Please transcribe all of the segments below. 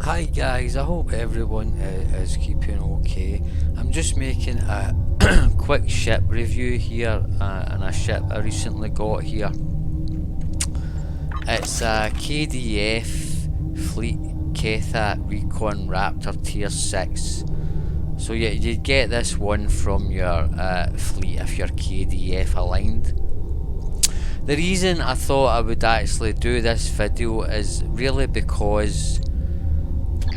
Hi guys, I hope everyone is keeping okay. I'm just making a quick ship review here on a ship I recently got here. It's a KDF fleet Ketha Recon Raptor tier 6. So you'd get this one from your fleet if you're KDF aligned. The reason I thought I would actually do this video is really because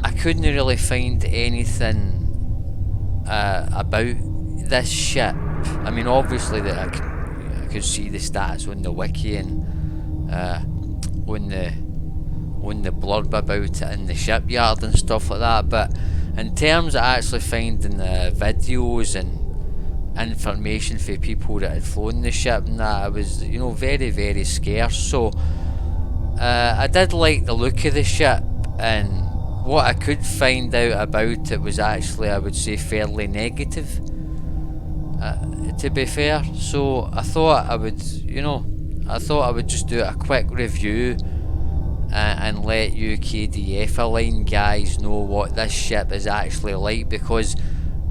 I couldn't really find anything about this ship. I mean, obviously that I could see the stats on the wiki and on the blurb about it in the shipyard and stuff like that. But in terms of actually finding the videos and information for people that had flown the ship and that, it was very, very scarce. So I did like the look of the ship, and what I could find out about it was actually, I would say, fairly negative, to be fair. So I thought I would just do a quick review and let you KDF Align guys know what this ship is actually like, because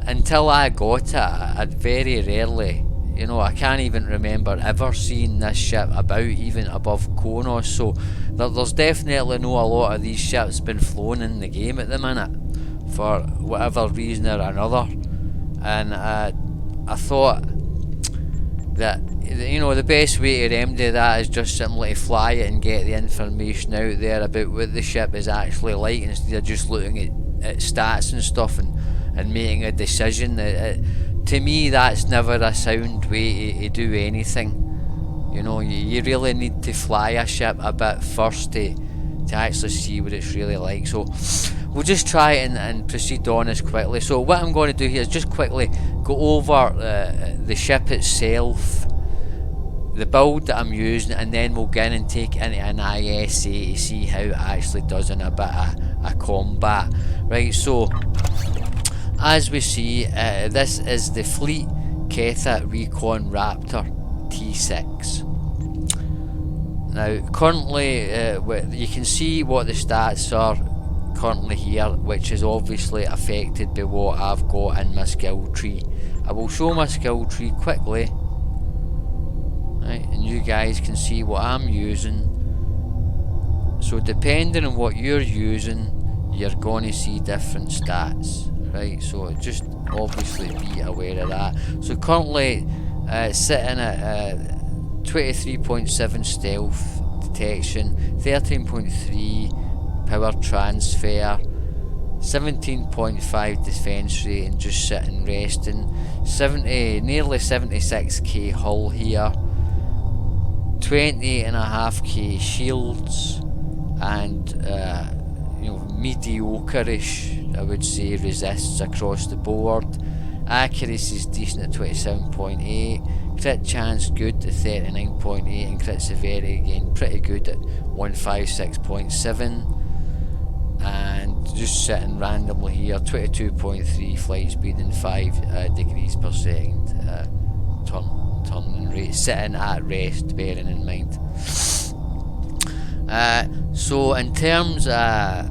until I got it, I'd very rarely, I can't even remember ever seeing this ship about, even above Konos. So there's definitely no a lot of these ships been flown in the game at the minute, for whatever reason or another. And I thought that the best way to remedy that is just simply to fly it and get the information out there about what the ship is actually like, instead of just looking at stats and stuff and making a decision. To me, that's never a sound way to do anything. You really need to fly a ship a bit first to actually see what it's really like. So we'll just try and proceed on as quickly. So what I'm going to do here is just quickly go over the ship itself, the build that I'm using, and then we'll get in and take it into an ISA to see how it actually does in a bit of combat. Right, so as we see, this is the Fleet Ketha Recon Raptor T6. Now currently, you can see what the stats are currently here, which is obviously affected by what I've got in my skill tree. I will show my skill tree quickly, right, and you guys can see what I'm using. So depending on what you're using, you're going to see different stats. Right, so just obviously be aware of that. So currently sitting at 23.7 stealth detection, 13.3 power transfer, 17.5 defense rate, and just sitting resting. Nearly 76k hull here, 20.5k shields, and mediocre-ish, I would say, resists across the board. Accuracy is decent at 27.8, crit chance good at 39.8, and crit severity again pretty good at 156.7. and just sitting randomly here, 22.3 flight speed and 5 degrees per second turning rate, sitting at rest, bearing in mind. So in terms of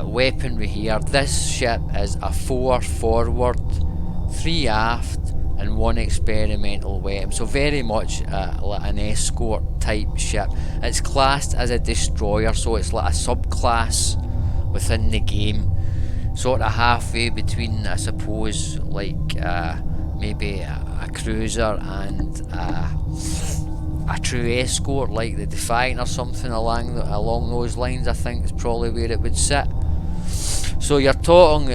weaponry here, this ship is a 4 forward, 3 aft, and 1 experimental weapon. So very much like an escort type ship. It's classed as a destroyer, so it's like a subclass within the game, sort of halfway between, I suppose, like maybe a cruiser and a true escort, like the Defiant or something along those lines. I think is probably where it would sit. So you're talking,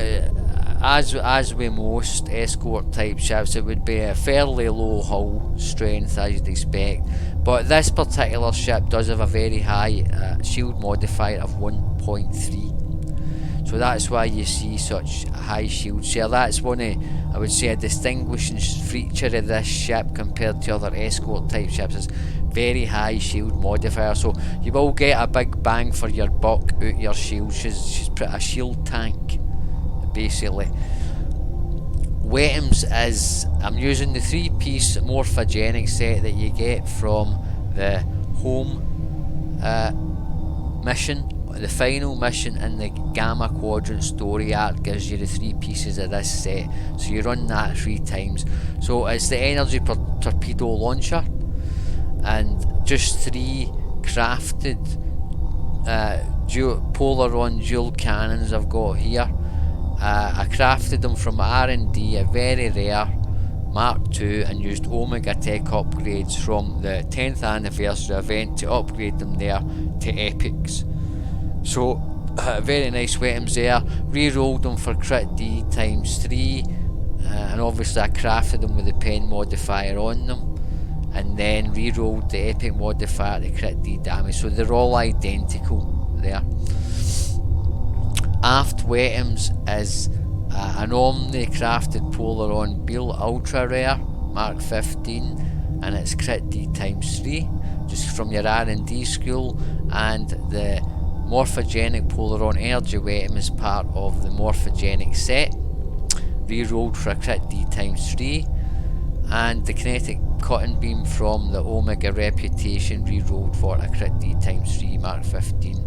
as with most escort type ships, it would be a fairly low hull strength, as you'd expect, but this particular ship does have a very high shield modifier of 1.3, so that's why you see such high shield share. That's one of, I would say, a distinguishing feature of this ship compared to other escort type ships, is very high shield modifier. So you will get a big bang for your buck out your shield. She's a shield tank basically. Weapons is, I'm using the 3-piece morphogenic set that you get from the home mission the final mission in the Gamma Quadrant story arc gives you the 3 pieces of this set, so you run that 3 times. So it's the energy torpedo launcher, and just 3 crafted Polaron dual cannons I've got here. I crafted them from R&D, a very rare Mark II, and used Omega Tech upgrades from the 10th anniversary event to upgrade them there to epics. So very nice weapons there. Re-rolled them for crit D ×3, and obviously I crafted them with the pen modifier on them, and then re-rolled the epic modifier to crit D damage, so they're all identical there. Aft weapons is an Omni crafted Polaron Beal Ultra Rare Mark 15, and it's crit D ×3 just from your R&D school, and the Morphogenic Polaron Energy weapon is part of the Morphogenic set, re-rolled for a crit D ×3, and the Kinetic Cutting Beam from the Omega Reputation, re-rolled for a crit D ×3 Mark 15,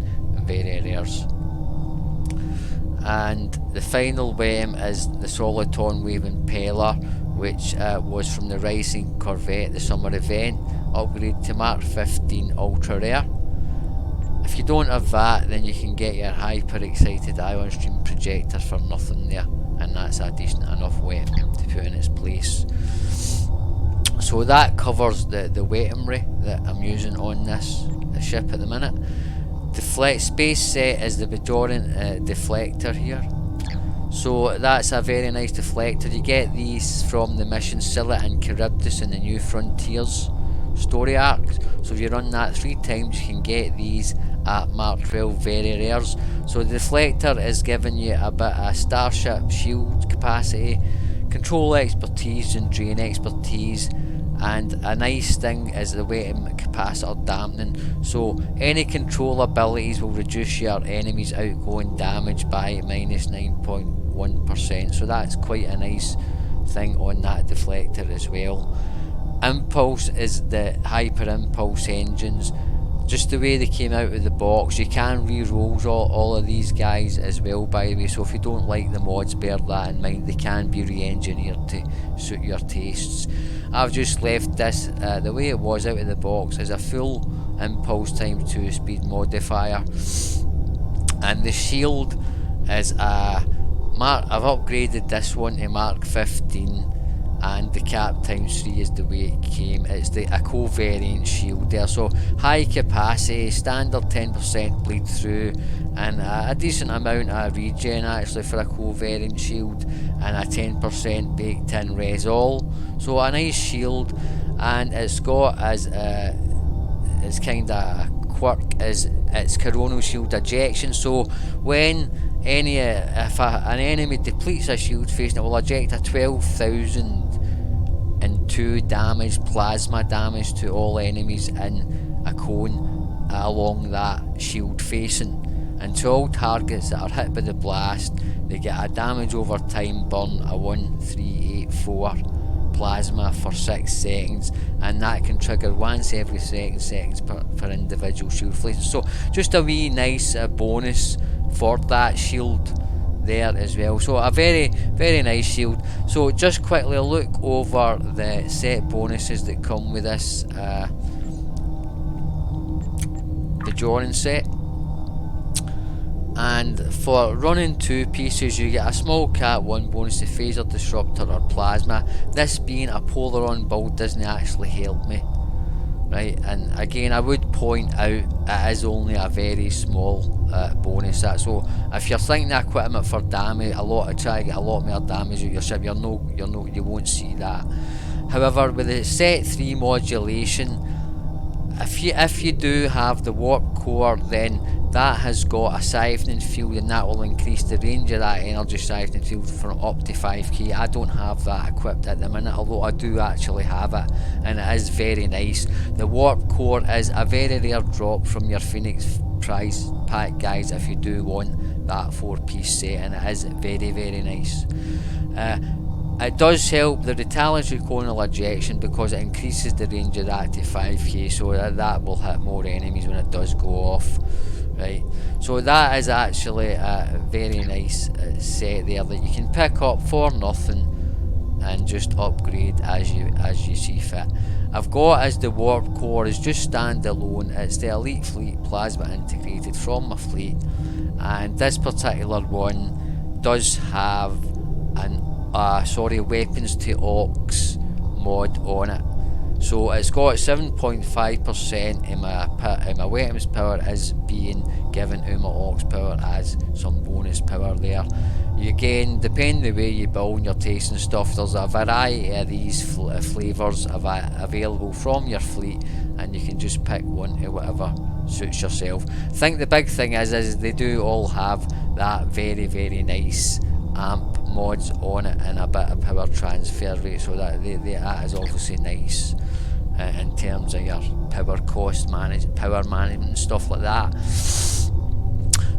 very rares. And the final weapon is the Soliton Wave Impeller, which was from the Rising Corvette, the summer event, upgrade to Mark 15 Ultra Rare. If you don't have that, then you can get your Hyper Excited Ion Stream Projector for nothing there, and that's a decent enough weapon to put in its place. So that covers the weaponry that I'm using on this ship at the minute. The space set is the Bajoran deflector here. So that's a very nice deflector. You get these from the mission Scylla and Charybdis in the New Frontiers story arc. So if you run that 3 times, you can get these at Mark 12 very rares. So the deflector is giving you a bit of starship shield capacity, control expertise and drain expertise, and a nice thing is the weapon capacitor dampening, so any control abilities will reduce your enemy's outgoing damage by -9.1%, so that's quite a nice thing on that deflector as well. Impulse is the hyper impulse engines, just the way they came out of the box. You can re-roll all of these guys as well, by the way, so if you don't like the mods, bear that in mind. They can be re-engineered to suit your tastes. I've just left this the way it was out of the box as a full impulse ×2 speed modifier, and the shield is I've upgraded this one to Mark 15, and the cap ×3 is the way it came. It's a co-variant shield there, so high capacity, standard 10% bleed through, and a decent amount of regen actually for a co-variant shield, and a 10% baked in res all. So a nice shield, and it's got as it's kind of a quirk is its coronal shield ejection. So when an enemy depletes a shield facing it, will eject a 12,002 damage plasma damage to all enemies in a cone along that shield facing, and to all targets that are hit by the blast, they get a damage over time burn of 1384 plasma for 6 seconds, and that can trigger once every 7 seconds per individual shield facing. So just a wee nice bonus for that shield there as well. So a very nice shield. So just quickly look over the set bonuses that come with this Bajoran set. And for running 2 pieces, you get a small cat 1 bonus to phaser, disruptor or plasma. This being a Polaron build doesn't actually help me, right? And again, I would point out it is only a very small bonus. So if you're thinking the equipment for damage, try to get a lot more damage out your ship, you won't see that. However, with the set 3 modulation, if you do have the warp core, then that has got a siphoning field, and that will increase the range of that energy siphoning field from up to 5k. I don't have that equipped at the minute, although I do actually have it, and it is very nice. The warp core is a very rare drop from your Phoenix prize pack, guys, if you do want that 4-piece set, and it is very nice. It does help the retaliatory coronal ejection because it increases the range of that to 5k, so that will hit more enemies when it does go off. right? So that is actually a very nice set there that you can pick up for nothing and just upgrade as you see fit. I've got as the warp core is just standalone. It's the elite fleet plasma integrated from my fleet, and this particular one does have an weapons to ox mod on it. So it's got 7.5% in my weapons power is being given to my ox power as some bonus power there. You again, depending the way you build your taste and stuff, there's a variety of these flavours available from your fleet, and you can just pick one to whatever suits yourself. I think the big thing is they do all have that very, very nice amp mods on it and a bit of power transfer rate, so that that is obviously nice in terms of your power management and stuff like that.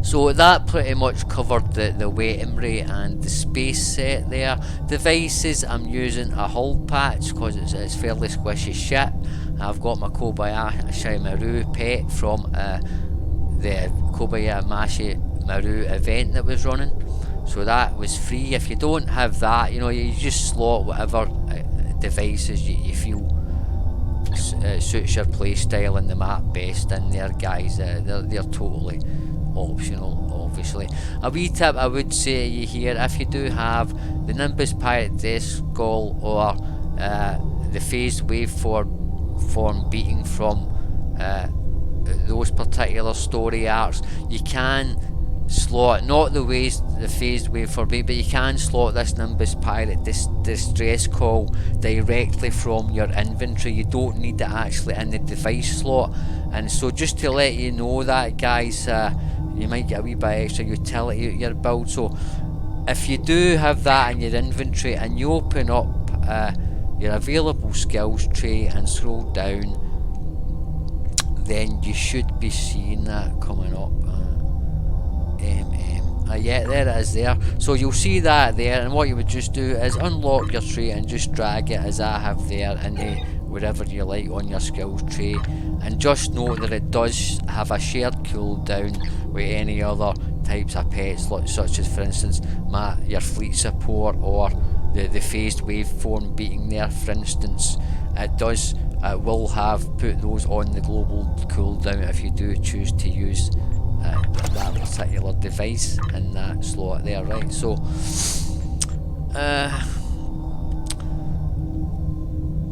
So that pretty much covered the weaponry and the space set there. Devices, I'm using a hull patch because it's fairly squishy shit. I've got my Kobayashi Maru pet from the Kobayashi Maru event that was running. So that was free. If you don't have that, you know, you just slot whatever devices you feel suits your playstyle and the map best in there, guys. They're totally optional, obviously. A wee tip I would say to you here, if you do have the Nimbus Pirate Death Skull or the phased waveform beating from those particular story arcs, you can slot, not the phased waveform beat, but you can slot this Nimbus Pirate Distress Call directly from your inventory. You don't need it actually in the device slot. And so just to let you know that, guys, you might get a wee bit extra utility out of your build. So if you do have that in your inventory and you open up your available skills tray and scroll down, then you should be seeing that coming up. Yeah, there it is there. So you'll see that there, and what you would just do is unlock your tray and just drag it as I have there into wherever you like on your skills tray. And just note that it does have a shared cooldown with any other types of pets, such as for instance your fleet support or the phased waveform beating there, for instance. It will have put those on the global cooldown if you do choose to use that particular device in that slot there, right? So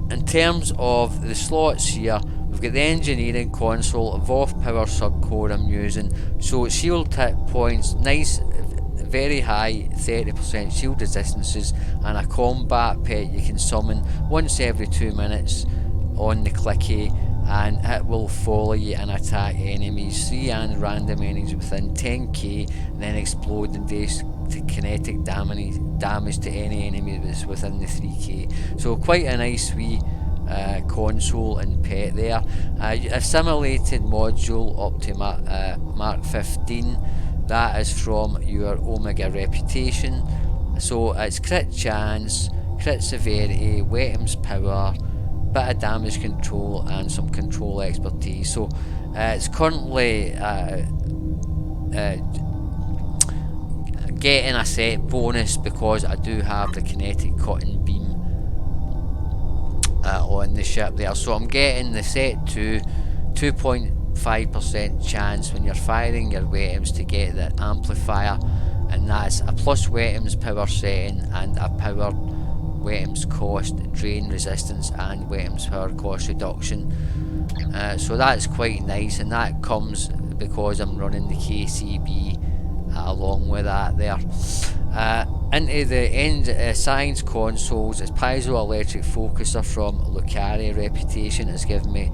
in terms of the slots here, we've got the engineering console, evolved power subcore I'm using, so shield hit points, nice, very high 30% shield resistances, and a combat pet you can summon once every 2 minutes on the clicky, and it will follow you and attack enemies, 3 and random enemies within 10k, and then explode and do kinetic damage to any enemy that's within the 3k. So quite a nice wee console and pet there. Assimilated module up to Mark 15, that is from your Omega reputation. So it's crit chance, crit severity, weapons power, bit of damage control and some control expertise. So it's currently getting a set bonus because I do have the kinetic cutting beam on the ship there. So I'm getting the set 2.5% chance when you're firing your weapons to get the amplifier, and that's a plus weapons power setting and a power weapons cost, drain resistance and weapons power cost reduction. So that's quite nice, and that comes because I'm running the KCB along with that there. Into the science consoles, it's piezoelectric focuser from Lucari reputation. It's given me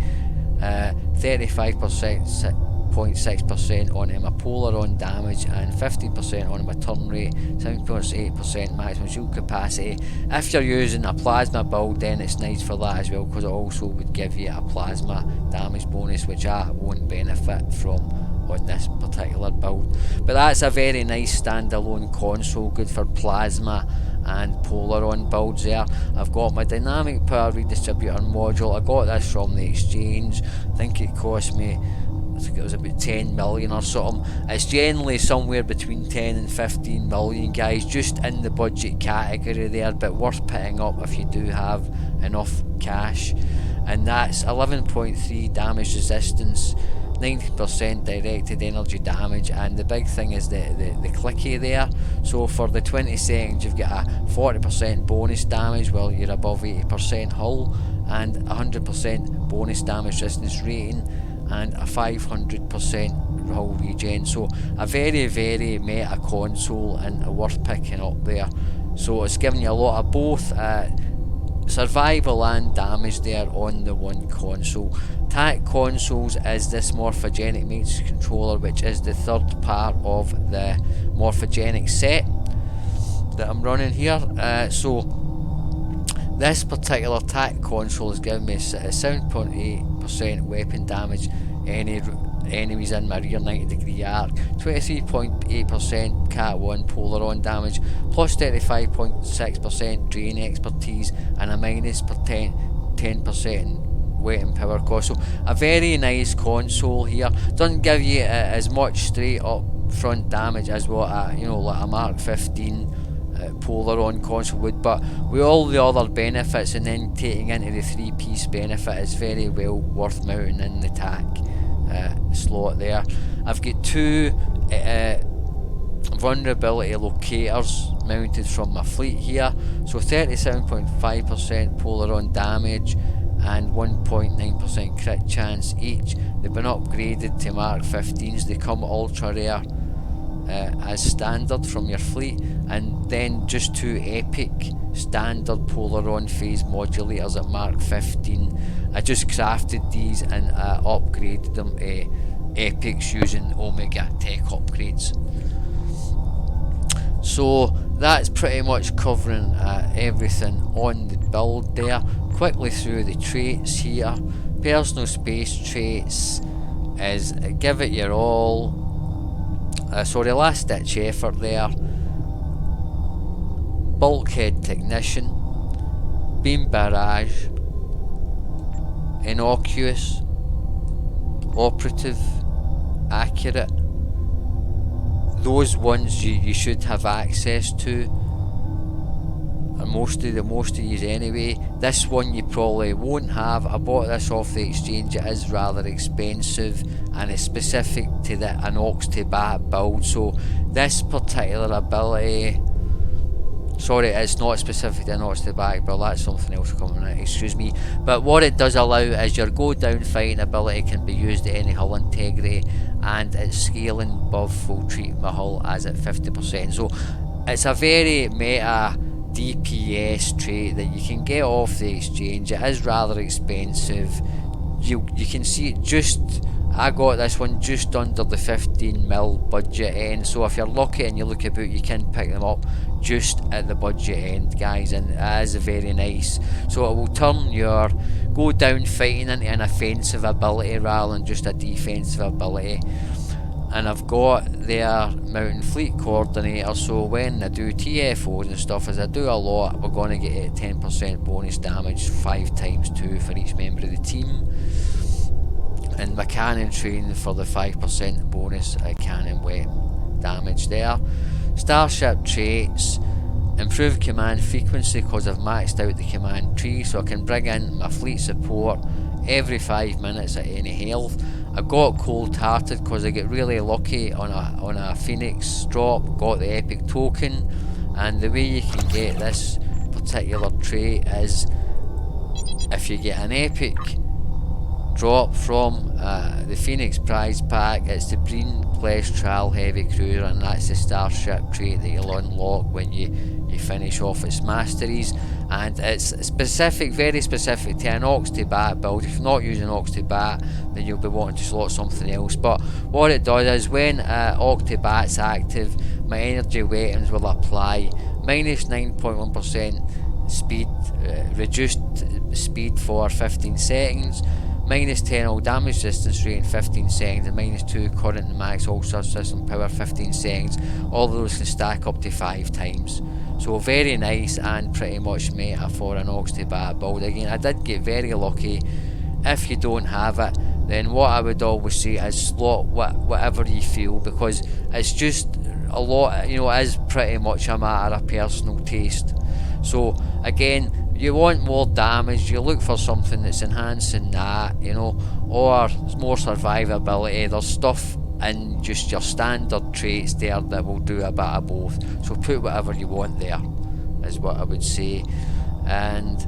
35.6% onto my polar on damage and 15% onto my turn rate, 7.8% maximum shield capacity. If you're using a plasma build, then it's nice for that as well, because it also would give you a plasma damage bonus, which I won't benefit from on this particular build. But that's a very nice standalone console, good for plasma and polar on builds there. I've got my dynamic power redistributor module. I got this from the exchange. I think it cost me think it was about 10 million or something. It's generally somewhere between 10 and 15 million, guys, just in the budget category there, but worth picking up if you do have enough cash. And that's 11.3 damage resistance, 90% directed energy damage, and the big thing is the clicky there. So for the 20 seconds you've got a 40% bonus damage while you're above 80% hull, and 100% bonus damage resistance rating, and a 500% hull regen. So a very, very meta console and worth picking up there. So it's giving you a lot of both survival and damage there on the one console. TAC consoles is this morphogenic matrix controller, which is the third part of the morphogenic set that I'm running here. So this particular TAC console is giving me 7.8% weapon damage, any enemies in my rear 90-degree arc, 23.8% Cat 1 polar on damage, plus 35.6% drain expertise, and a minus 10% weapon power cost. So a very nice console here. Doesn't give you as much straight up front damage as what like a Mark 15 polar on console would, but with all the other benefits, and then taking into the 3-piece benefit, is very well worth mounting in the TAC slot there. I've got two vulnerability locators mounted from my fleet here, so 37.5% polar on damage and 1.9% crit chance each. They've been upgraded to Mark 15s. They come ultra rare as standard from your fleet, and then just two epic standard polar on phase modulators at Mark 15. I just crafted these and upgraded them epics using Omega tech upgrades. So that's pretty much covering everything on the build there. Quickly through the traits here. Personal space traits is give it your all. Last ditch effort there. Bulkhead technician, beam barrage, innocuous, operative, accurate. Those ones you should have access to, and most of you anyway. This one you probably won't have. I bought this off the exchange. It is rather expensive, and it's specific to an Ox to Bat build. So this particular ability, sorry, it's not specific to an Ox to Bat build, that's something else coming out, excuse me. But what it does allow is your go down fighting ability can be used at any hull integrity, and it's scaling above full treat my hull as at 50%. So it's a very meta DPS trait that you can get off the exchange. It is rather expensive. You can see it I got this one just under the 15 mil budget end, so if you're lucky and you look about, you can pick them up just at the budget end, guys, and it is very nice. So it will turn your go down fighting into an offensive ability rather than just a defensive ability. And I've got their mountain fleet coordinator, so when I do TFOs and stuff, as I do a lot, we're going to get 10% bonus damage 5 times 2 for each member of the team. And my cannon training for the 5% bonus cannon weapon damage there. Starship traits, improve command frequency because I've maxed out the command tree, so I can bring in my fleet support every 5 minutes at any health. I got cold hearted because I get really lucky on a Phoenix drop, got the epic token, and the way you can get this particular trait is if you get an epic drop from the Phoenix prize pack. It's the Breen Plestral Heavy Cruiser, and that's the Starship trait that you'll unlock when you finish off its masteries, and it's specific, very specific to an Ox to Bat build. If you're not using Ox to Bat, then you'll be wanting to slot something else. But what it does is when Ox to Bat's active, my energy weapons will apply minus 9.1% speed, reduced speed for 15 seconds, minus 10 all damage resistance rate in 15 seconds, and minus 2 current and max all subsystem power 15 seconds. All of those can stack up to 5 times. So very nice and pretty much meta for an Ox to Bat build. Again, I did get very lucky. If you don't have it, then what I would always say is slot whatever you feel, because it's just a lot, you know, it is pretty much a matter of personal taste. So again, you want more damage, you look for something that's enhancing that, you know, or more survivability. There's stuff in just your standard traits there that will do a bit of both. So put whatever you want there, is what I would say. And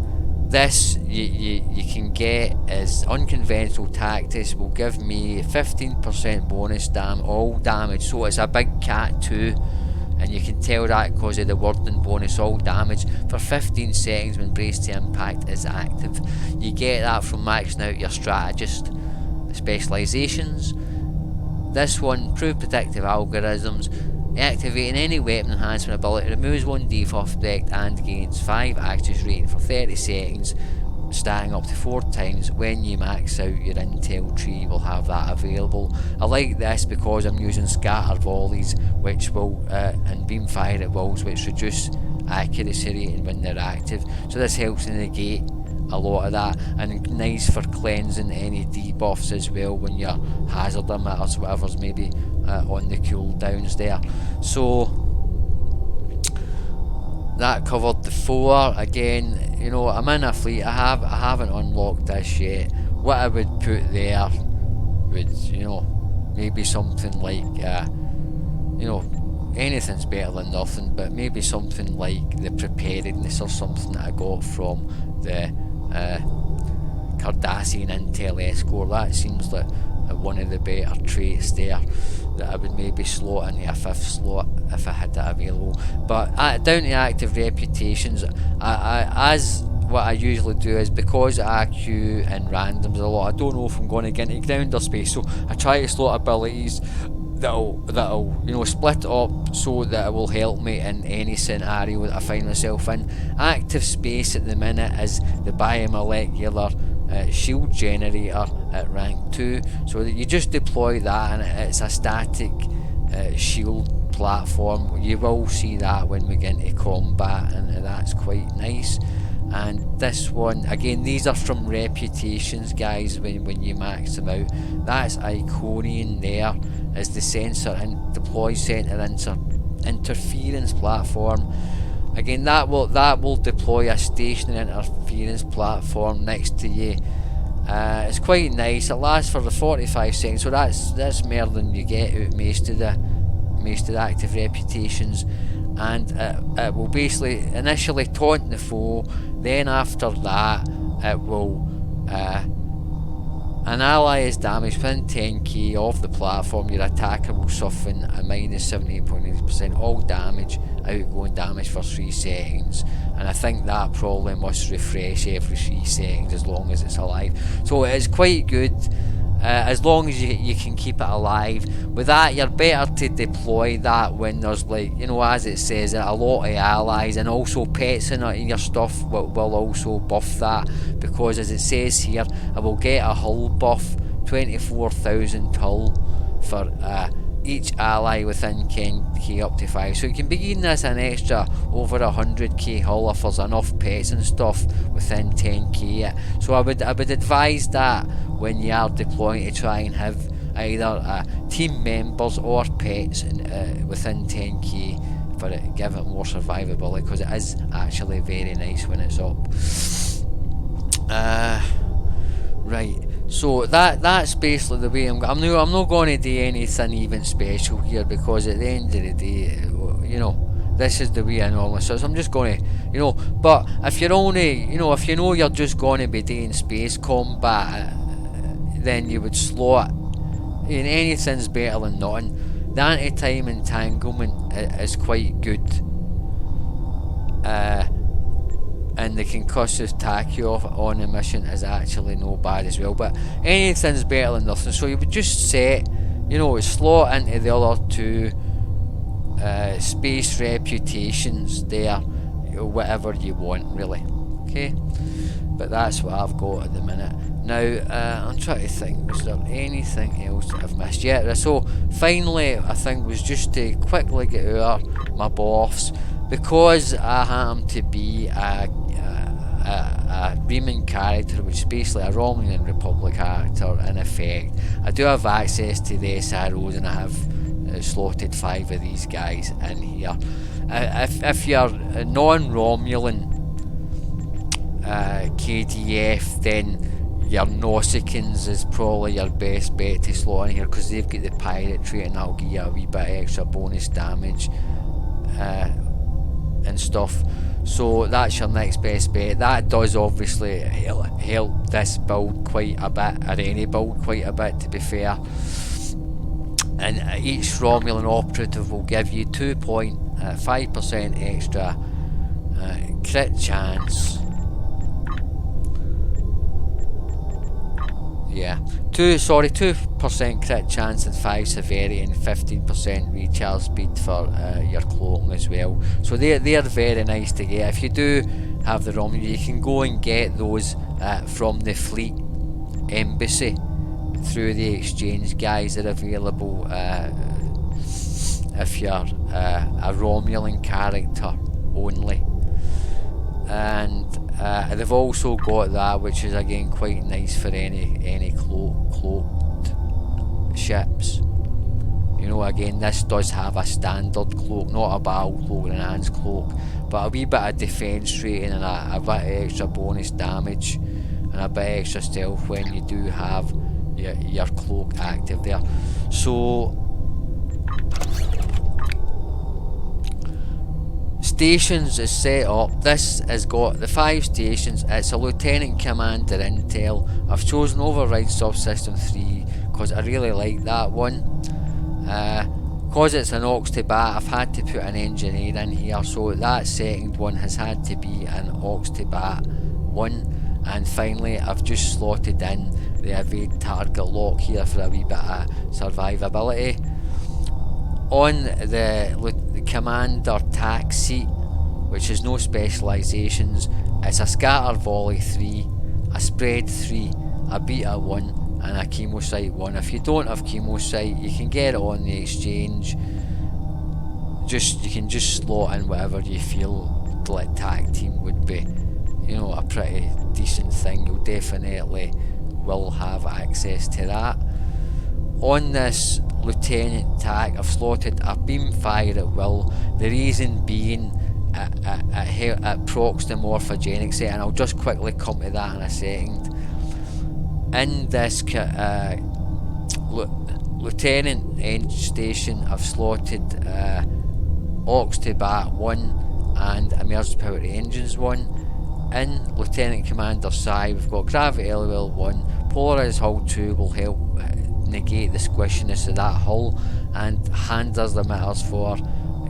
this you can get is unconventional tactics will give me 15% bonus all damage. So it's a big cat too, and you can tell that because of the wording bonus all damage for 15 seconds when brace to impact is active. You get that from maxing out your strategist specializations. This one, prove predictive algorithms. Activating any weapon enhancement ability removes 1 debuff effect and gains 5 accuracy rating for 30 seconds, stacking up to 4 times. When you max out your intel tree, you will have that available. I like this because I'm using scatter volleys, which will and beam fire at walls, which reduce accuracy rating when they're active. So this helps to negate a lot of that, and nice for cleansing any debuffs as well when your hazard emitters, whatever's maybe on the cooldowns there. So that covered the 4. Again, you know, I'm in a fleet. I haven't unlocked this yet. What I would put there would, you know, maybe something like you know, anything's better than nothing, but maybe something like the preparedness or something that I got from the Cardassian Intel Escort. That seems like one of the better traits there that I would maybe slot into a 5th slot if I had that available. But down to active reputations, as what I usually do is, because I queue in randoms a lot, I don't know if I'm going to get into grounder space, so I try to slot abilities that'll you know, split it up so that it will help me in any scenario that I find myself in. Active space at the minute is the biomolecular shield generator at rank 2, so that you just deploy that and it's a static shield platform. You will see that when we get into combat, and that's quite nice. And this one, again, these are from reputations, guys, when you max them out. That's Iconian there, is the sensor and deploy center interference platform. Again, that will deploy a stationary interference platform next to you. It's quite nice. It lasts for the 45 seconds, so that's more than you get out most of the active reputations. And it will basically initially taunt the foe, then after that it will an ally is damaged within 10k of the platform, your attacker will suffer a minus 78.8% all damage, outgoing damage for 3 seconds, and I think that probably must refresh every 3 seconds as long as it's alive. So it is quite good. As long as you can keep it alive. With that, you're better to deploy that when there's, like, you know, as it says, a lot of allies, and also pets in your stuff will also buff that, because as it says here, I will get a hull buff, 24,000 hull for each ally within 10k up to 5. So you can begin this an extra over 100k hull if there's enough pets and stuff within 10k. So I would advise that when you are deploying, to try and have either team members or pets within 10k for it, give it more survivability, because it is actually very nice when it's up. Right, so that's basically the way I'm not going to do anything even special here, because at the end of the day, you know, this is the way I normally. So I'm just going to, you know, but if you're only, you know, if you know you're just going to be doing space combat, then you would slot in anything's better than nothing. The anti-time entanglement is quite good, and the concussive tachyo on a mission is actually no bad as well, but anything's better than nothing. So you would just set, you know, slot into the other 2 space reputations there, whatever you want, really. Okay, but that's what I've got at the minute. Now, I'm trying to think, was there anything else that I've missed? Yeah, so finally, I think, was just to quickly get out my buffs, because I happen to be a a Recon character, which is basically a Romulan Republic character in effect. I do have access to the SROs, and I have slotted 5 of these guys in here. If you're a non-Romulan KDF, then your Nausicaans is probably your best bet to slot in here, because they've got the pirate trait, and that'll give you a wee bit extra bonus damage and stuff. So that's your next best bet. That does obviously help this build quite a bit, or any build quite a bit, to be fair. And each Romulan operative will give you 2.5% extra crit chance. Yeah, 2% crit chance and 5 severity and 15% recharge speed for your clothing as well. So they're very nice to get. If you do have the Romulan, you can go and get those from the fleet embassy through the exchange guys. They're available if you're a Romulan character only. And they've also got that, which is again quite nice for any cloaked ships. You know, again, this does have a standard cloak, not a battle cloak, an enhanced cloak, but a wee bit of defense rating and a bit of extra bonus damage and a bit extra stealth when you do have your cloak active there. So stations is set up. This has got the 5 stations. It's a Lieutenant Commander Intel. I've chosen Override Subsystem 3 because I really like that one. Because it's an Ox to Bat, I've had to put an engineer in here, so that second one has had to be an Ox to Bat one. And finally, I've just slotted in the evade target lock here for a wee bit of survivability. On the Commander tac seat, which is no specialisations, it's a Scatter Volley 3, a Spread 3, a Beta 1 and a Chemosite 1. If you don't have Chemosite, you can get it on the exchange. You can just slot in whatever you feel like tac team would be, you know, a pretty decent thing. You'll definitely will have access to that. On this Lieutenant tac, I've slotted a beam fire at will. The reason being it procs the morphogenic set, and I'll just quickly come to that in a second. In this Lieutenant end station, I've slotted Ox to Bat 1 and Emergency Power Engines 1. In Lieutenant Commander side, we've got Gravity LOL 1, Polarised Hull 2 will help negate the squishiness of that hull, and Handers emitters for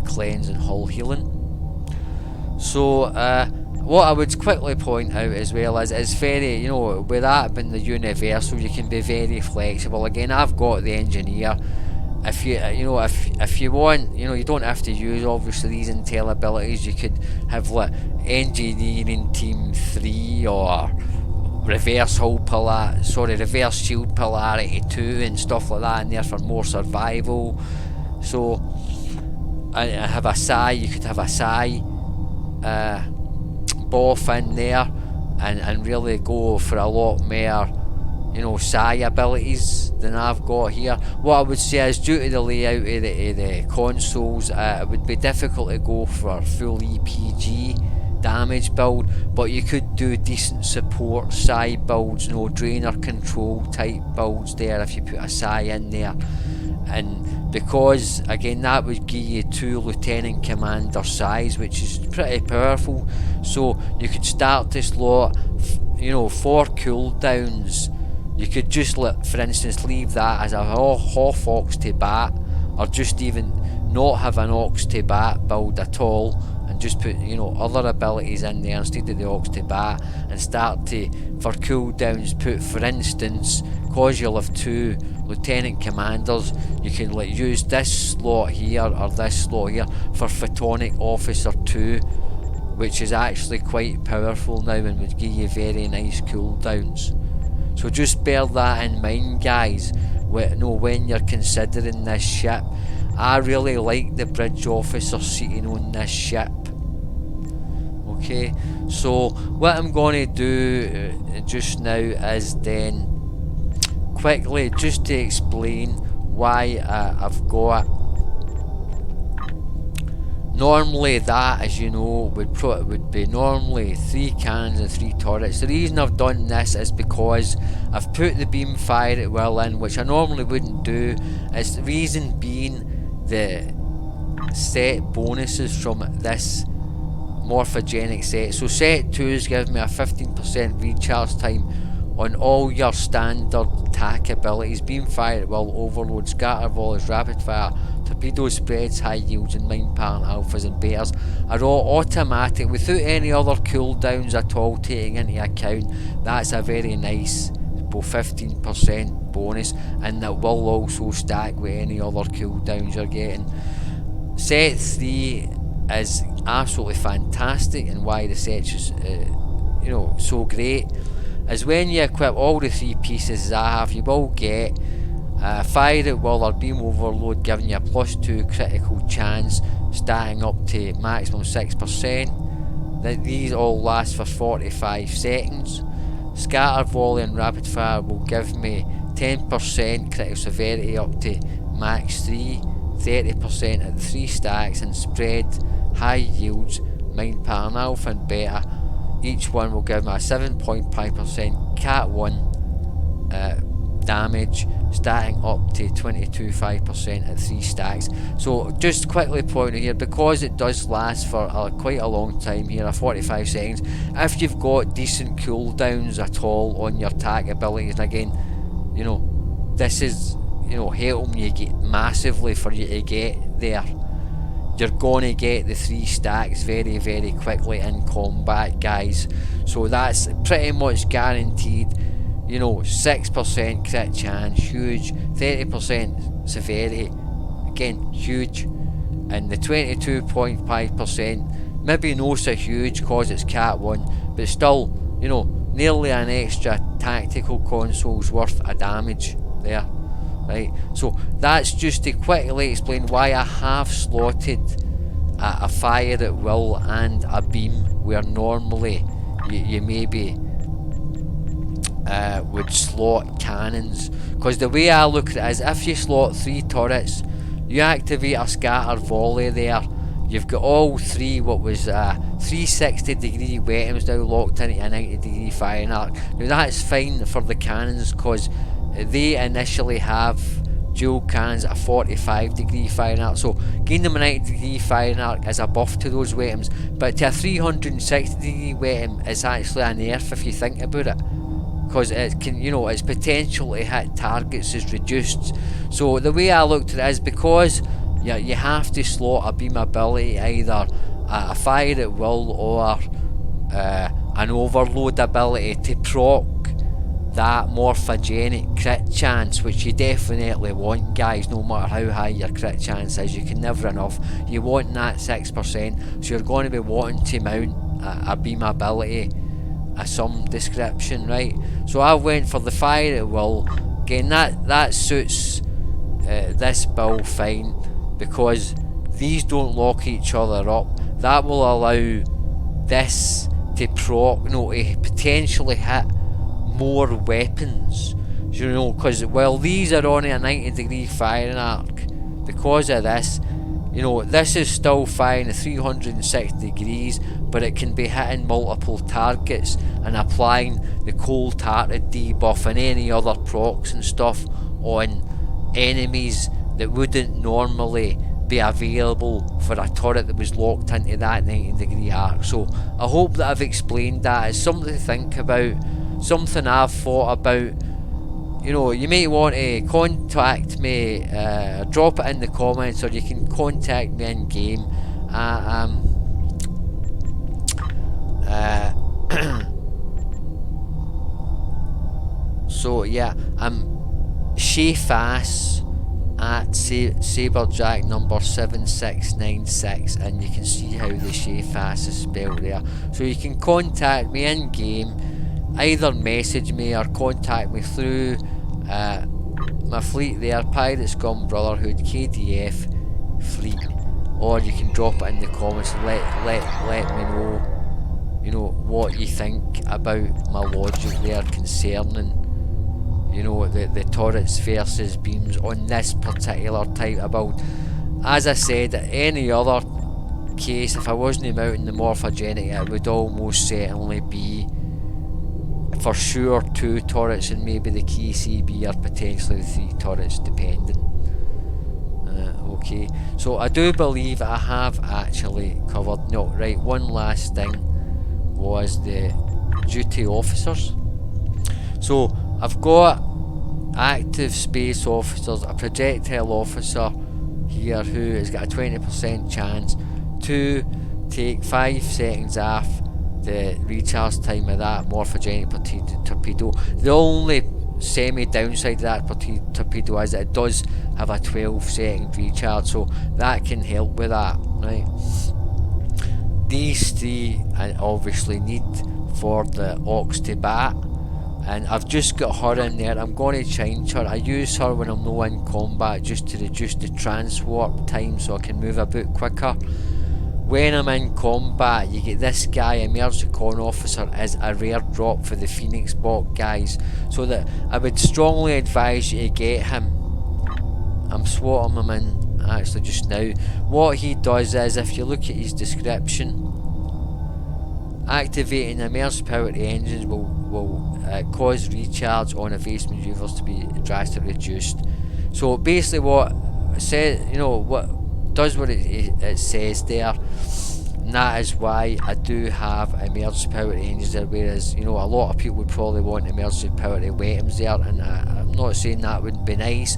cleanse and hull healing. So what I would quickly point out as well is it's very, you know, with that being the universal, you can be very flexible. Again, I've got the engineer. If you if you want, you know, you don't have to use obviously these intel abilities. You could have like engineering team 3 or reverse shield polarity 2 and stuff like that in there for more survival. So I have a Psi. You could have a Psi buff in there and really go for a lot more, you know, Psi abilities than I've got here. What I would say is, due to the layout of the consoles, it would be difficult to go for full EPG damage build, but you could do decent support Psi builds, you know, drainer control type builds there if you put a Psi in there. And because again that would give you 2 Lieutenant Commander Psis, which is pretty powerful, so you could start to slot, you know, 4 cooldowns. You could just, for instance, leave that as a half Ox to Bat, or just even not have an Ox to Bat build at all, and just put, you know, other abilities in there instead of the Ox to Bat, and start to, for cooldowns, put, for instance, cause you'll have 2 Lieutenant Commanders, you can like use this slot here or this slot here for Photonic Officer 2, which is actually quite powerful now and would give you very nice cooldowns. So just bear that in mind, guys, when you're considering this ship. I really like the bridge officer seating on this ship. Okay, so what I'm going to do just now is then quickly just to explain why I've got. Normally that, as you know, would be normally 3 cannons and 3 turrets. The reason I've done this is because I've put the beam fire at will in, which I normally wouldn't do. It's the reason being the set bonuses from this morphogenic set. So set 2's gives me a 15% recharge time on all your standard attack abilities: beam fire at will, overload, scatter volleys, rapid fire, torpedo spreads, high yields, and mind pattern alphas and betas are all automatic without any other cooldowns at all taking into account. That's a very nice 15% bonus, and that will also stack with any other cooldowns you're getting. Set 3 is absolutely fantastic, and why the set is so great is when you equip all the 3 pieces I have, you will get fire at will or beam overload, giving you a +2 critical chance, starting up to maximum 6%. These all last for 45 seconds. Scatter volley and rapid fire will give me 10% critical severity up to max 3, 30% at the 3 stacks, and spread, high yields, mind pattern alpha and beta. Each one will give me a 7.5% cat 1 damage, starting up to 22.5% at 3 stacks. So just quickly pointing here, because it does last for quite a long time here, 45 seconds, if you've got decent cooldowns at all on your attack abilities, and again, this is helping you get massively for you to get there, you're going to get the 3 stacks very, very quickly in combat, guys. So that's pretty much guaranteed. 6% crit chance, huge. 30% severity, again, huge. And the 22.5%, maybe not so huge because it's cat 1, but still, nearly an extra tactical console's worth of damage there. Right, so that's just to quickly explain why I have slotted a fire at will and a beam where normally you maybe would slot cannons. Because the way I look at it is, if you slot 3 turrets, you activate a scatter volley there, you've got all 3 what was 360-degree weapons now locked into a 90-degree firing arc. Now that's fine for the cannons because they initially have dual cannons at a 45-degree firing arc, so giving them a 90-degree firing arc is a buff to those weapons, but to a 360-degree weapon it's actually a nerf if you think about it, because it can, its potential to hit targets is reduced. So the way I looked at it is, because you have to slot a beam ability, either a fire at will or an overload ability to proc that morphogenic crit chance, which you definitely want, guys. No matter how high your crit chance is, you can never enough. You want that 6%, so you're going to be wanting to mount a beam ability of some description, right? So I went for the fire at will. Again, that suits this build fine, because these don't lock each other up. That will allow this to proc, to potentially hit more weapons, because while these are on a 90-degree firing arc, because of this, this is still firing at 360 degrees, but it can be hitting multiple targets and applying the cold-hearted debuff and any other procs and stuff on enemies that wouldn't normally be available for a turret that was locked into that 90-degree arc. So I hope that I've explained that. It's something to think about, something I've thought about. You may want to contact me, drop it in the comments, or you can contact me in game. So yeah, I'm Shayfass at Saberjack number 7696, and you can see how the Shayfass is spelled there. So you can contact me in game, either message me or contact me through my fleet there, Pirate Scum Brotherhood KDF fleet, or you can drop it in the comments and let me know you know, what you think about my logic there concerning, you know, the turrets versus beams on this particular type of build. As I said, any other case, if I wasn't mounting the morphogenic, it would almost certainly be for sure 2 turrets and maybe the key CB or potentially 3 turrets depending. Okay, so I do believe I have actually covered, no, right, one last thing was the duty officers. So I've got active space officers, a projectile officer here who has got a 20% chance to take 5 seconds off the recharge time of that morphogenic torpedo. The only semi downside to that torpedo is that it does have a 12-second recharge, so that can help with that, right? These 3 I obviously need for the Ox to bat, and I've just got her in there. I'm going to change her. I use her when I'm not in combat just to reduce the transwarp time so I can move a bit quicker. When I'm in combat, you get this guy, Emergency Recon Officer, as a rare drop for the Phoenix bot, guys. So that I would strongly advise you to get him. I'm swatting him in actually just now. What he does is, if you look at his description, activating emergency powered engines will cause recharge on evasive maneuvers to be drastically reduced. So basically, what says, you know, what does what it says there, and that is why I do have emergency powered engines there. Whereas, you know, a lot of people would probably want emergency powered weapons there, and I'm not saying that wouldn't be nice,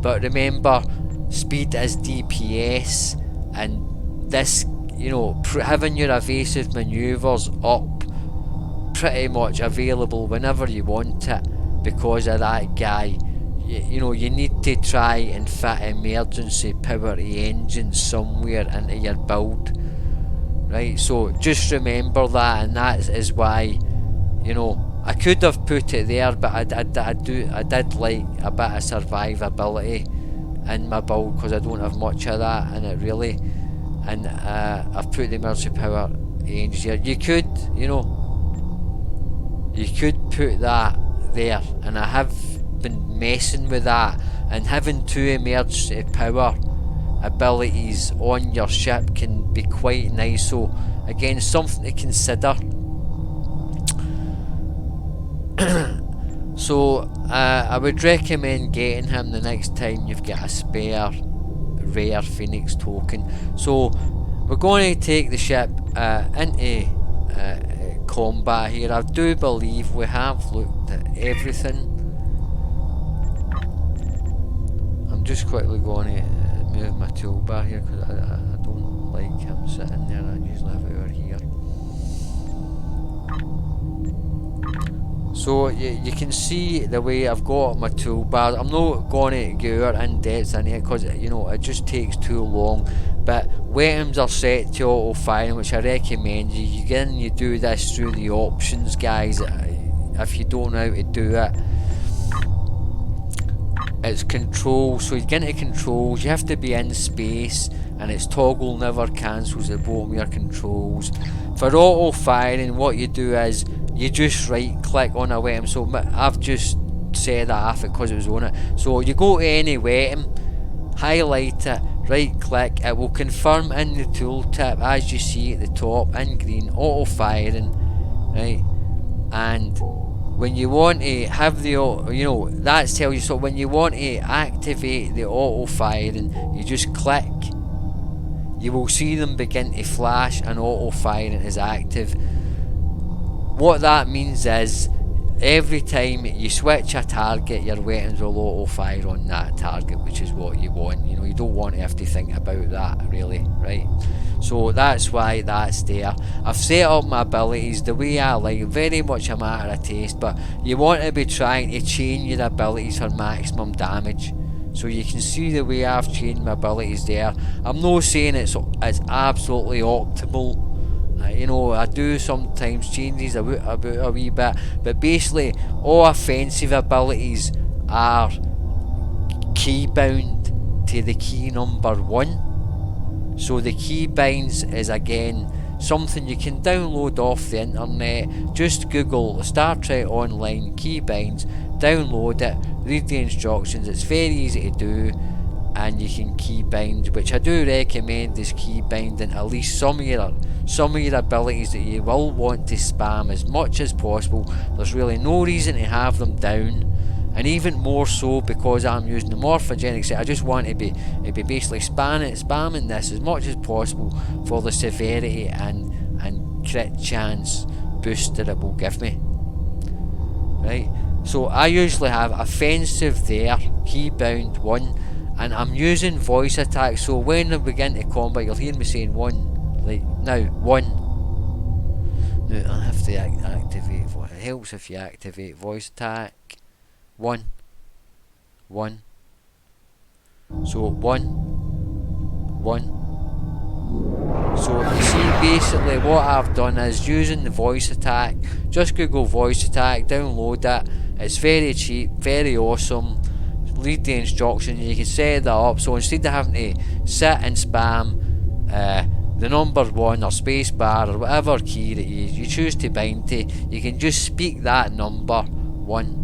but remember, speed is DPS, and this, you know, having your evasive maneuvers up pretty much available whenever you want it because of that guy. You know, you need to try and fit emergency power engines somewhere into your build, right? So just remember that, and that is why, you know, I could have put it there, but I did like a bit of survivability in my build because I don't have much of that in it really, and I've put the emergency power engines here. You could, you know, you could put that there, and I have been messing with that, and having 2 emergency power abilities on your ship can be quite nice. So again, something to consider. So I would recommend getting him the next time you've got a spare rare Phoenix token. So we're going to take the ship into combat here. I do believe we have looked at everything. I'm just quickly going to move my toolbar here because I don't like him sitting there. I usually have it over here. So you can see the way I've got my toolbar. I'm not going to go in depth in it because, you know, it just takes too long. But weapons are set to auto firing, which I recommend you. You get in, you do this through the options, guys. If you don't know how to do it, it's controls. So you get into controls, you have to be in space, and it's toggle never cancels at the bottom of your controls. For auto firing, what you do is you just right click on a weapon. So I've just set that off because it was on it. So you go to any weapon, highlight it, right click, it will confirm in the tooltip as you see at the top in green, auto firing, right? And when you want to have the, you know, that tells you. So when you want to activate the auto firing, you just click, you will see them begin to flash and auto firing is active. What that means is every time you switch a target, your weapons will auto fire on that target, which is what you want. You know, you don't want to have to think about that really, right? So that's why that's there. I've set up my abilities the way I like, very much a matter of taste, but you want to be trying to chain your abilities for maximum damage. So you can see the way I've changed my abilities there. I'm not saying it's absolutely optimal. You know, I do sometimes change these about a wee bit, but basically all offensive abilities are key bound to the key number 1. So the key binds is again something you can download off the internet. Just Google Star Trek Online keybinds, download it, read the instructions. It's very easy to do, and you can keybind, which I do recommend, is keybinding at least some of your abilities that you will want to spam as much as possible. There's really no reason to have them down, and even more so because I'm using the morphogenic set. I just want to be basically spamming this as much as possible for the severity and crit chance boost that it will give me. Right, so I usually have offensive there, keybound 1, and I'm using voice attack, so when I begin to combat you'll hear me saying 1, like now, 1. Now I have to activate, it helps if you activate voice attack. 1. So 1. So you see, basically what I've done is using the voice attack. Just Google voice attack, download it. It's very cheap, very awesome. Read the instructions, you can set that up. So instead of having to sit and spam the number 1 or space bar or whatever key that you choose to bind to, you can just speak that number 1.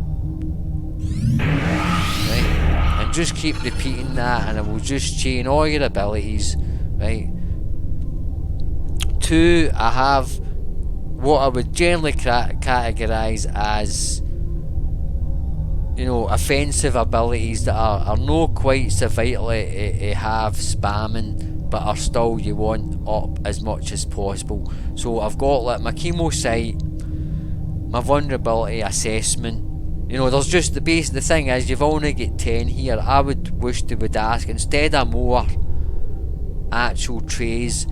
Right, and just keep repeating that, and it will just chain all your abilities. Right. 2, I have what I would generally categorise as, you know, offensive abilities that are not quite so vital to have spamming, but are still you want up as much as possible. So I've got like my chemo sight, my vulnerability assessment. You know, there's just the thing is, you've only got 10 here. I would wish they would ask, instead of more actual trays,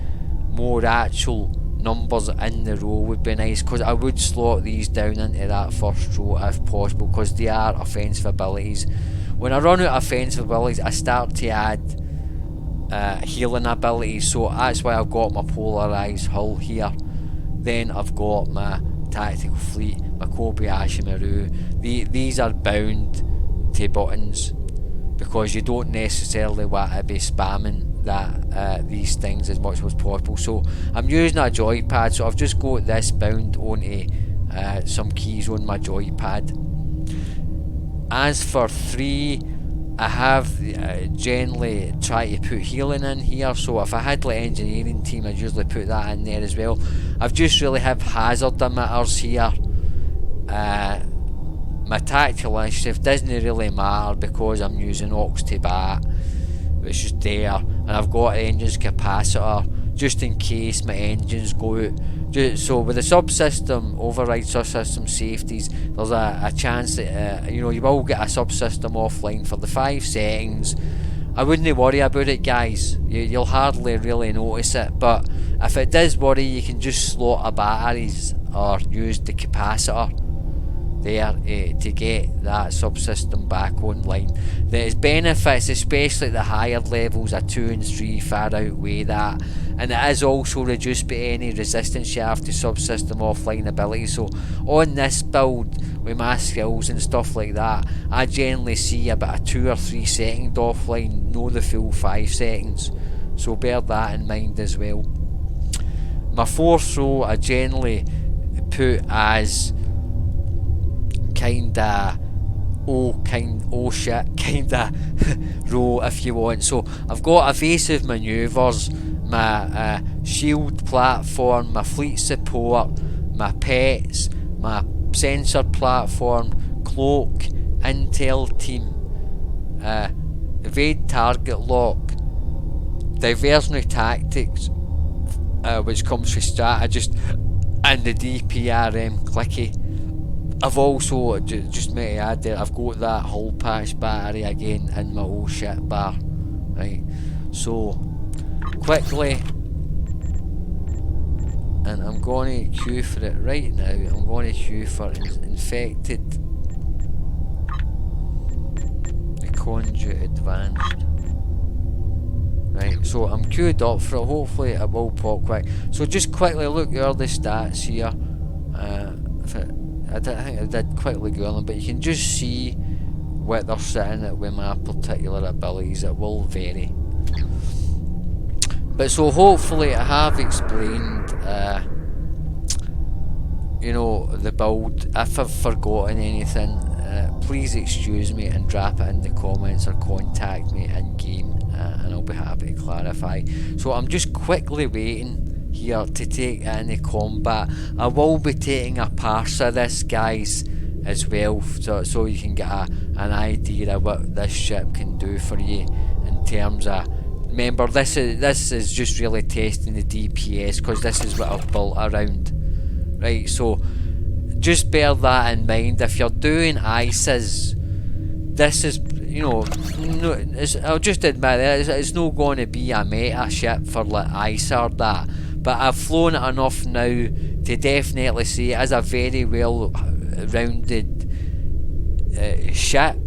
more actual numbers in the row would be nice, because I would slot these down into that first row if possible, because they are offensive abilities. When I run out of offensive abilities, I start to add healing abilities, so that's why I've got my polarized hull here. Then I've got my tactical fleet, my Kobayashi Maru. These are bound to buttons because you don't necessarily want to be spamming that these things as much as possible. So I'm using a joypad, so I've just got this bound onto some keys on my joypad. As for 3, I have generally try to put healing in here, so if I had like engineering team, I'd usually put that in there as well. I've just really have hazard emitters here. My tactical initiative doesn't really matter because I'm using Ox to Bat, which is there, and I've got engines capacitor just in case my engines go out. So with the subsystem override, subsystem safeties, there's a chance that you know, you will get a subsystem offline for the 5 seconds. I wouldn't worry about it, guys. You'll hardly really notice it, but if it does worry, you can just slot a batteries or use the capacitor there to get that subsystem back online. There's benefits, especially at the higher levels of 2 and 3, far outweigh that, and it is also reduced by any resistance you have to subsystem offline abilities. So on this build with my skills and stuff like that, I generally see about a 2 or 3 second offline, no the full 5 seconds, so bear that in mind as well. My 4th row I generally put as kinda row if you want. So I've got evasive manoeuvres, my shield platform, my fleet support, my pets, my sensor platform, cloak, intel team, evade target lock, diversionary tactics, which comes from strategist, and the DPRM clicky. I've also, just meant to add there, I've got that hull patch battery again in my old shit bar. Right, so quickly, and I'm going to queue for it right now. I'm going to queue for infected, the conduit advanced. Right, so I'm queued up for it. Hopefully it will pop quick. So just quickly look at the stats here. I think I did quickly go on them, but you can just see what they're sitting at with my particular abilities. It will vary. But But so hopefully I have explained you know, the build. If I've forgotten anything, please excuse me and drop it in the comments or contact me in game, and I'll be happy to clarify. So I'm just quickly waiting here to take it into combat. I will be taking a parse of this, guys, as well, so you can get an idea of what this ship can do for you in terms of. Remember, this is just really testing the DPS, because this is what I've built around. Right, so just bear that in mind. If you're doing ISIS, this is, you know, I'll just admit it's not going to be a meta ship for like ISIS or that, but I've flown it enough now to definitely say it is a very well rounded ship.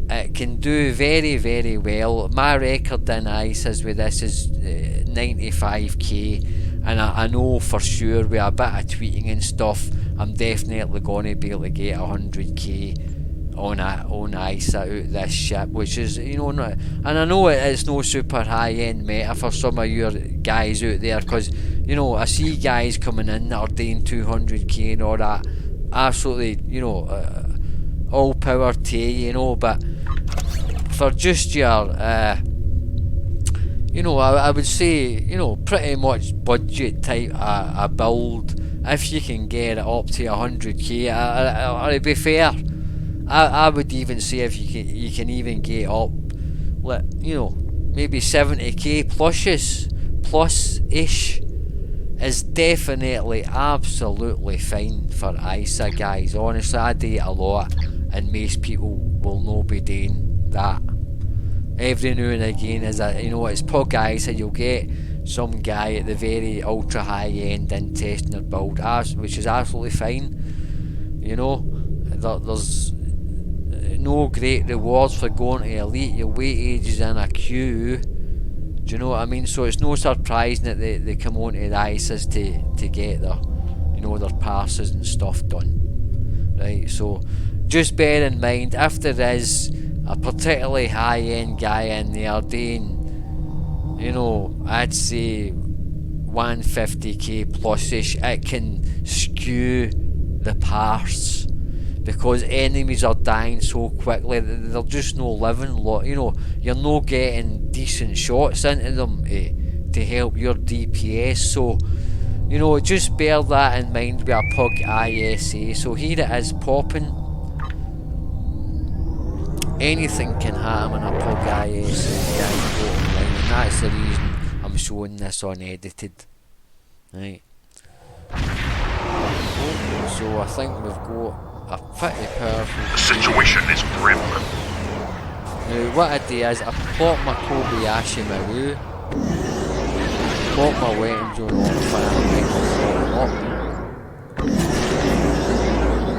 It can do very, very well. My record in ISIS with this is 95k. And I know for sure with a bit of tweaking and stuff, I'm definitely going to be able to get 100k on ISA out of this ship, which is, you know, not, and I know it's no super high end meta for some of your guys out there, because, you know, I see guys coming in that are doing 200k and all that. Absolutely, you know, all power to you, you know, but for just your you know, I would say, you know, pretty much budget type a build. If you can get it up to 100k, or to be fair, I would even say if you can even get up, you know, maybe 70k plus-ish is definitely absolutely fine for ISA, guys. Honestly, I do it a lot, and most people will not be doing that. Every now and again, is a, you know, it's per guy, so you'll get some guy at the very ultra high end in testing their build, which is absolutely fine. You know, there's no great rewards for going to elite. You'll wait ages in a queue. Do you know what I mean? So it's no surprising that they come on to the ISIS to get their, you know, their passes and stuff done. Right, so just bear in mind, if there is a particularly high end guy in there doing, you know, I'd say 150k plus-ish, it can skew the parse, because enemies are dying so quickly that they're just no living, you know, you're not getting decent shots into them to help your DPS. So, you know, just bear that in mind with a pug ISA. So here it is popping. Anything can happen in a pug ISA, guys, bottom line, and that's the reason I'm showing this unedited. Right. So I think we've got a pretty powerful. The situation is grim. Now what I do is I plot my Kobayashi Maru, plot my weapon zone on fire,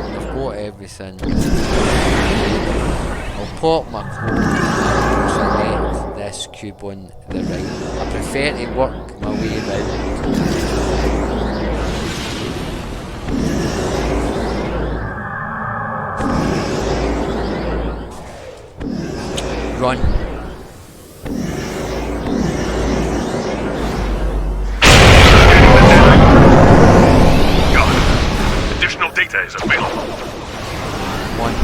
and I've got everything. I'll pop my code and select this cube on the right. I prefer to work my way around. Run. Got it. Additional data is available. One.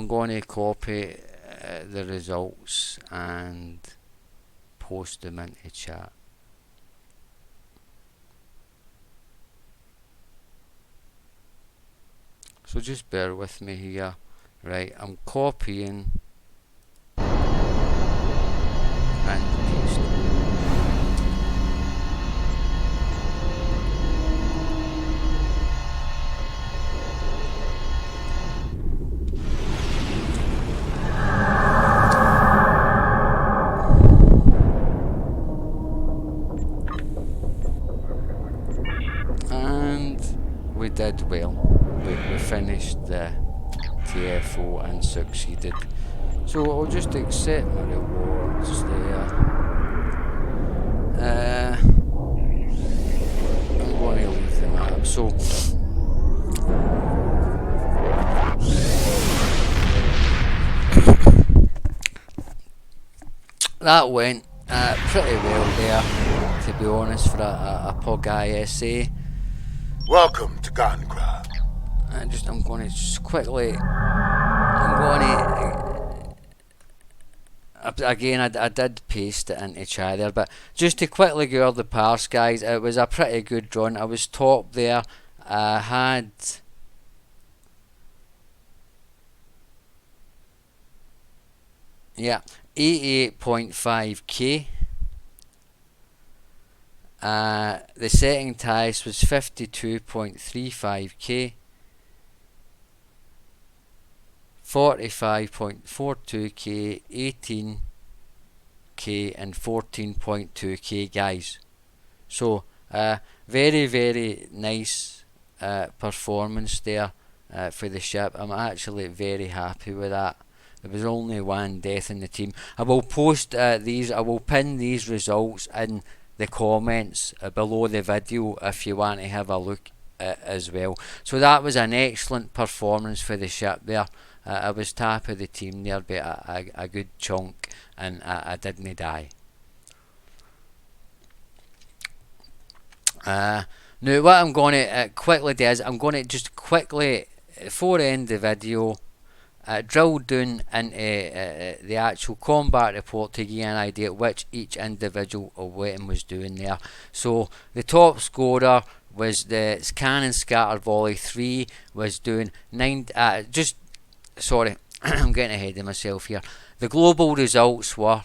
I'm going to copy the results and post them into chat. So just bear with me here. Right, I'm copying and pasting. And we did well. We finished the TFO and succeeded. So I'll just accept my rewards there. I'm going to leave the map. So that went pretty well there, to be honest, for a POG ISA. Welcome to Gardencraft. I'm going to just quickly. Again, I did paste it into chat there, but just to quickly go over the parse, guys, it was a pretty good run. I was top there. I had 88.5k. The setting ties was 52.35k. 45.42k, 18k and 14.2k, guys. So very, very nice performance there for the ship. I'm actually very happy with that. There was only one death in the team. I will post these, I will pin these results in the comments below the video if you want to have a look as well. So that was an excellent performance for the ship there. I was top of the team there by a good chunk, and I didn't die. Now what I'm going to quickly do is I'm going to just quickly, before I end the video, drill down into the actual combat report to give an idea which each individual weapon was doing there. So the top scorer was the Cannon Scatter Volley 3, was doing 9, sorry, I'm getting ahead of myself here. The global results were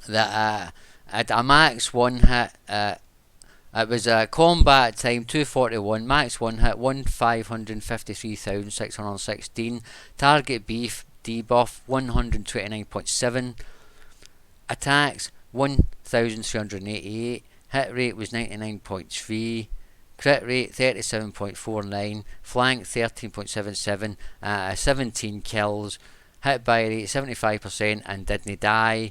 that at a max 1 hit, it was a combat time 241, max 1 hit 1,553,616, target beef debuff 129.7, attacks 1,388, hit rate was 99.3, crit rate 37.49, flank 13.77, 17 kills, hit by rate 75% and didn't die.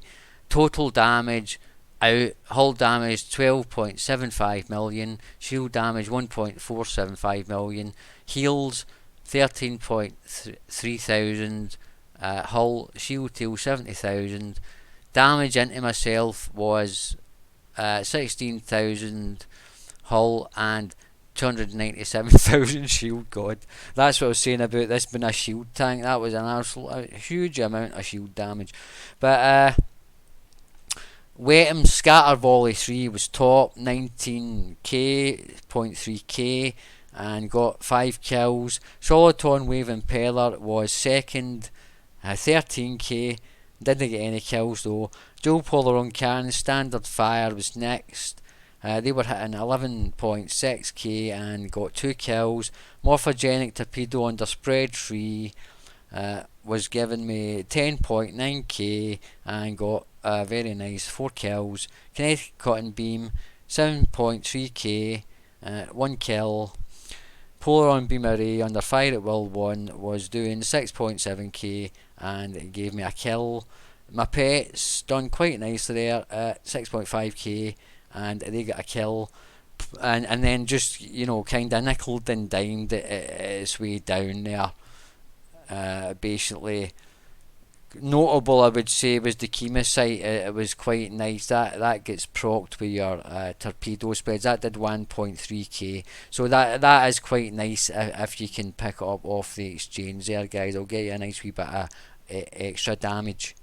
Total damage out, hull damage 12.75 million, shield damage 1.475 million, heals 13.3 thousand, hull shield tail 70,000, damage into myself was 16,000 hull and 297,000 shield. God, that's what I was saying about this being a shield tank. That was an absolute huge amount of shield damage. But Weapon Scatter Volley 3 was top, 19k.3k, and got 5 kills. Soliton Wave Impeller was second, 13k, didn't get any kills though. Dual Polaron Cannon Standard Fire was next. They were hitting 11.6k and got 2 kills. Morphogenic Torpedo under Spread 3 was giving me 10.9k and got a very nice 4 kills. Kinetic Cotton Beam 7.3k, 1 kill. Polaron Beam Array under Fire at Will 1 was doing 6.7k and it gave me a kill. My pets done quite nicely there at 6.5k and they got a kill. And then just, you know, kind of nickeled and dimed its way down there. Basically notable, I would say, was the Kima site. It was quite nice. That gets procced with your torpedo spreads. That did 1.3k. So that is quite nice if you can pick it up off the exchange there, guys. It'll get you a nice wee bit of extra damage.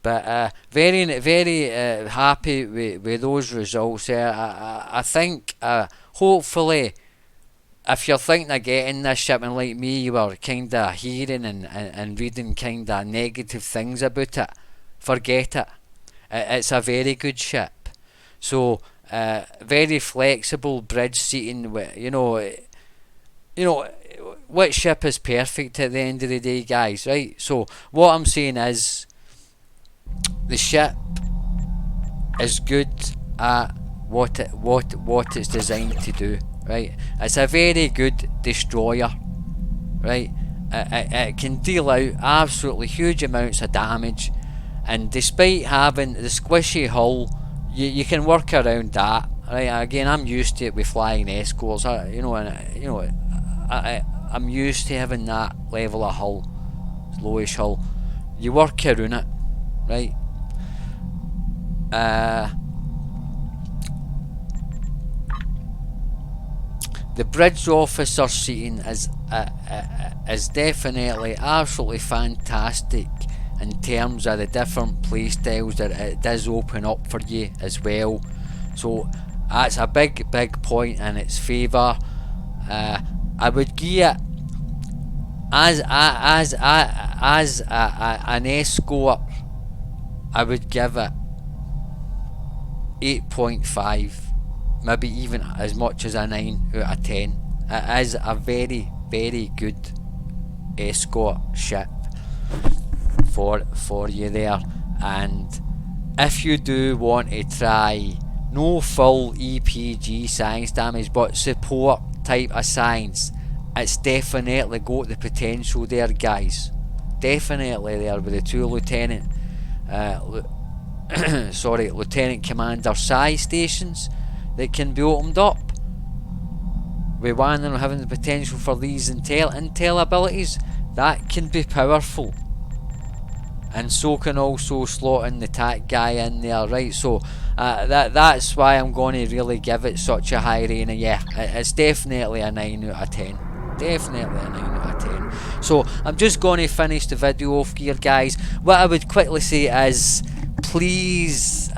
But very happy with those results there. I think hopefully, if you're thinking of getting this ship, and like me, you were kind of hearing and reading kind of negative things about it, forget it. It's a very good ship. So very flexible bridge seating. You know, which ship is perfect at the end of the day, guys, right? So what I'm saying is, the ship is good at what it's designed to do, right? It's a very good destroyer, right? It can deal out absolutely huge amounts of damage, and despite having the squishy hull, you can work around that, right? Again, I'm used to it with flying escorts. I'm used to having that level of hull, lowish hull. You work around it, right? The bridge officer seating is definitely absolutely fantastic in terms of the different playstyles that it does open up for you as well. So that's a big point in its favour. I would give it as an escort. I would give it 8.5, maybe even as much as a 9 out of 10. It is a very good escort ship for you there. And if you do want to try no full EPG science damage but support type of science, it's definitely got the potential there, guys. Definitely there with the two Lieutenant Commander Psi stations that can be opened up, with one of them having the potential for these intel abilities. That can be powerful, and so can also slot in the TAC guy in there, right? So that's why I'm going to really give it such a high rating. Yeah, it's definitely a 9 out of 10. Definitely a 9 out of 10. So I'm just going to finish the video off here, guys. What I would quickly say is, please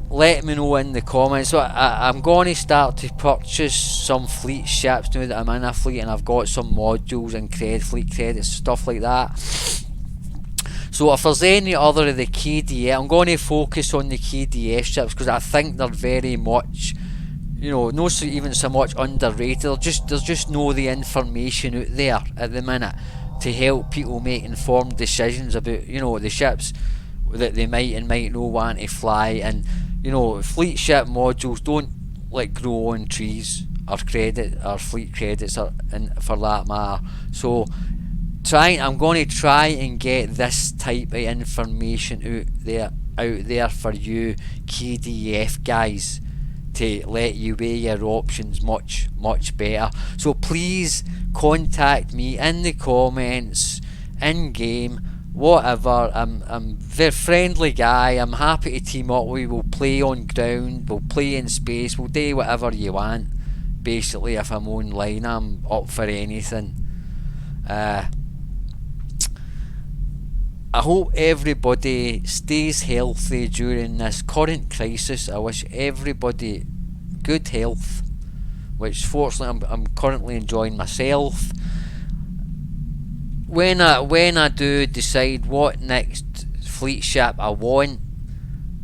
let me know in the comments. So I'm going to start to purchase some fleet ships now that I'm in a fleet, and I've got some modules and fleet credits, stuff like that. So if there's any other of the KDF, I'm going to focus on the KDF ships, because I think they're very much, not even so much underrated. There's just no the information out there at the minute to help people make informed decisions about the ships that they might and might not want to fly. And fleet ship modules don't grow on trees, or fleet credits, and for that matter. So I'm going to try and get this type of information out there for you KDF guys, to let you weigh your options much better. So please contact me in the comments, in game, whatever. I'm a very friendly guy. I'm happy to team up. We will play on ground, we'll play in space, we'll do whatever you want. Basically, if I'm online, I'm up for anything. I hope everybody stays healthy during this current crisis. I wish everybody good health, which fortunately I'm currently enjoying myself. When I do decide what next fleet ship I want,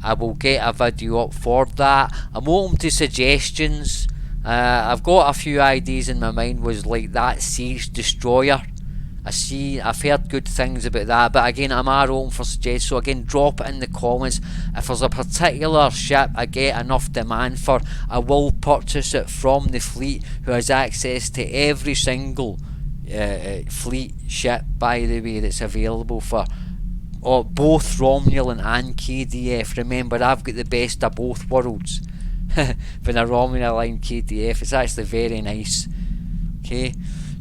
I will get a video up for that. I'm open to suggestions. I've got a few ideas in my mind, was like that Siege Destroyer. I've heard good things about that, but again, I'm open for suggestions. So again, drop it in the comments. If there's a particular ship I get enough demand for, I will purchase it from the fleet, who has access to every single fleet ship, by the way, that's available for both Romulan and KDF. Remember, I've got the best of both worlds. For the Romulan line KDF, it's actually very nice. Okay,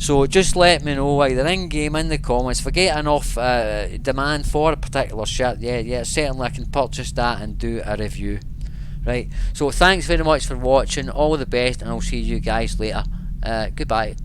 So just let me know either in game, in the comments. If I get enough demand for a particular shirt, yeah, certainly I can purchase that and do a review. Right, so thanks very much for watching, all the best, and I'll see you guys later. Goodbye.